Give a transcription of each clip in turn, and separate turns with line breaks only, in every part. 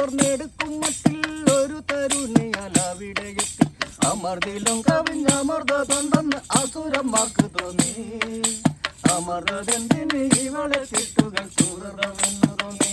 കവർന്നെടുക്കും മട്ടിൽ ഒരു തരുണിയലവിടെ എത്തി അമർദിലും കവിഞ്ഞമർദ്ദതുണ്ടെന്ന് അസുരന്മാർക്ക് തോന്നി അമർദ്ദന്തിന് ഇവളെ തിട്ടുകൾ സുഹൃതമെന്നു തോന്നി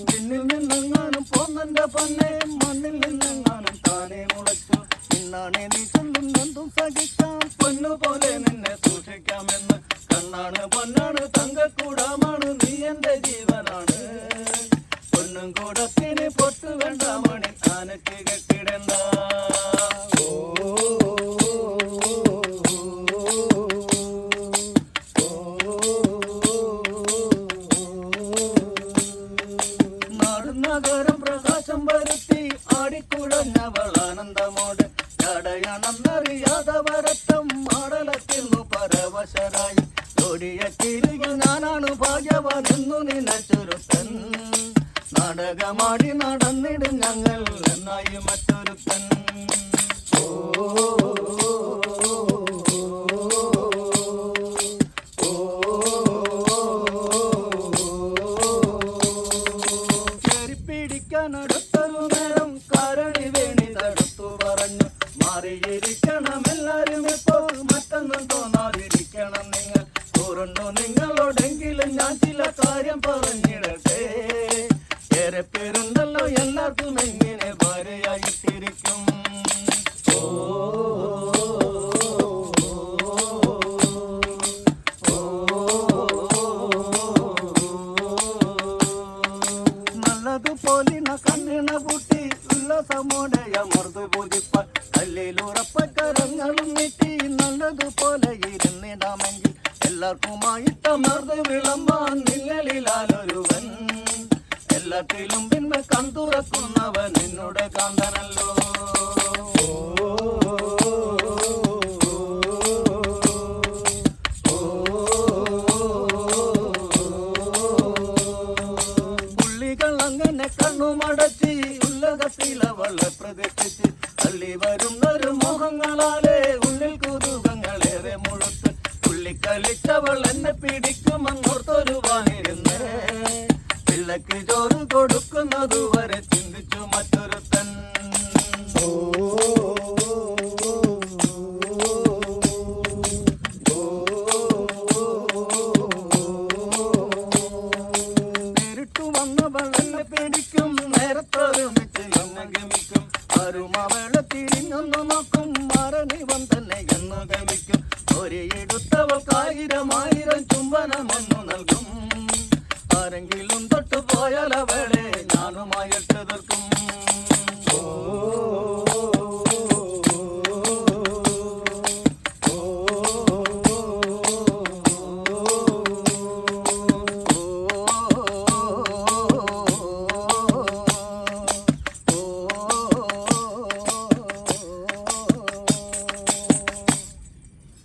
പിന്നിൽ നിന്നെങ്ങാനും പോന്നെന്റെ പൊന്നെ മണ്ണിൽ നിന്നെങ്ങാനും താനെ മുളച്ചു നിന്നാണെ നീ ചൊല്ലുന്നെന്തും സഹിക്കാം പൊന്നുപോലെ നിന്നെ സൂക്ഷിക്കാമെന്ന് കണ്ണാണ് പൊന്നാണ് തങ്കക്കൂടമാണ് നീ എന്റെ ജീവനാണ് പൊന്നും കൂടത്തിന് പൊട്ടു വേണ്ട മണി ആനക്ക് കെട്ടിടണ്ട നഗരം പ്രകാശം വരുത്തി ആടിക്കുഴഞ്ഞവൾ ആനന്ദമോട് ചടയണമെന്നറിയാതെ വരത്തം ആടലത്തിന്നു പരവശരായി ഓടിയ കിരികൾ ഞാനാണ് ഭാഗ്യവാൻ എന്നു നിനച്ചൊരുത്തൻ നാടകമാടി നടന്നിടും ഞങ്ങൾ എന്നായി മറ്റൊരുത്തൻ അടുത്തൊരു നേരം കാരണി വേണി തടുത്തു പറഞ്ഞു മാറിയിരിക്കണം എല്ലാരും ഇപ്പോൾ മറ്റൊന്നും തോന്നാതിരിക്കണം നിങ്ങൾ കൂറുണ്ടോ നിങ്ങളോടെങ്കിലും ഞാൻ ചില കാര്യം പറഞ്ഞിടട്ടെ ഏറെ പേരുണ്ടല്ലോ എല്ലാവർക്കും എങ്ങനെ ഭാര്യയായിട്ടിരിക്കും നല്ലതുപോലെ കണ്ണിണ പൂട്ടി ഉല്ലാസമോടെ അമർന്നു പൂജിപ്പ കല്ലിലുറപ്പക്കരങ്ങളും നീട്ടി നല്ലതുപോലെ ഇരുന്നിടാമെങ്കിൽ എല്ലാവർക്കുമായിട്ട് അമർന്ന് വിളമ്പാൻ നിഴലിലാലൊരുവൻ എല്ലാത്തിലും പിന്നെ കൺതുറക്കുന്നവൻ എന്നോട് കാന്തനല്ലോ കണ്ണുമടച്ച് ഉല്ലകത്തിലവളെ പ്രദർശിച്ച് തള്ളി വരുന്നൊരു മോഹങ്ങളാലെ ഉള്ളിൽ കുതുകങ്ങളേറെ മുഴുത്ത് തുള്ളിക്കളിച്ചവൾ എന്നെ പിടിക്കുമെന്നോർത്തൊരു വാനിരുന്ന് പിള്ളക്ക് ചോറ് കൊടുക്കുന്നതുവരെ ചിന്തിച്ചു മറ്റൊരുത്തൻ പിടിക്കും നേരത്തൊരുമിച്ച് എന്നെ ഗമിക്കും ആരും അവളെ തിരിഞ്ഞൊന്നു നോക്കും മറനിവൻ തന്നെ എന്ന് ഗമിക്കും ഒരിടത്തവൾക്ക് 1000 ചുംബനമൊന്നു നൽകും ആരെങ്കിലും തൊട്ടു പോയാൽ അവളെ ഞാനുമായിട്ട് തീർക്കും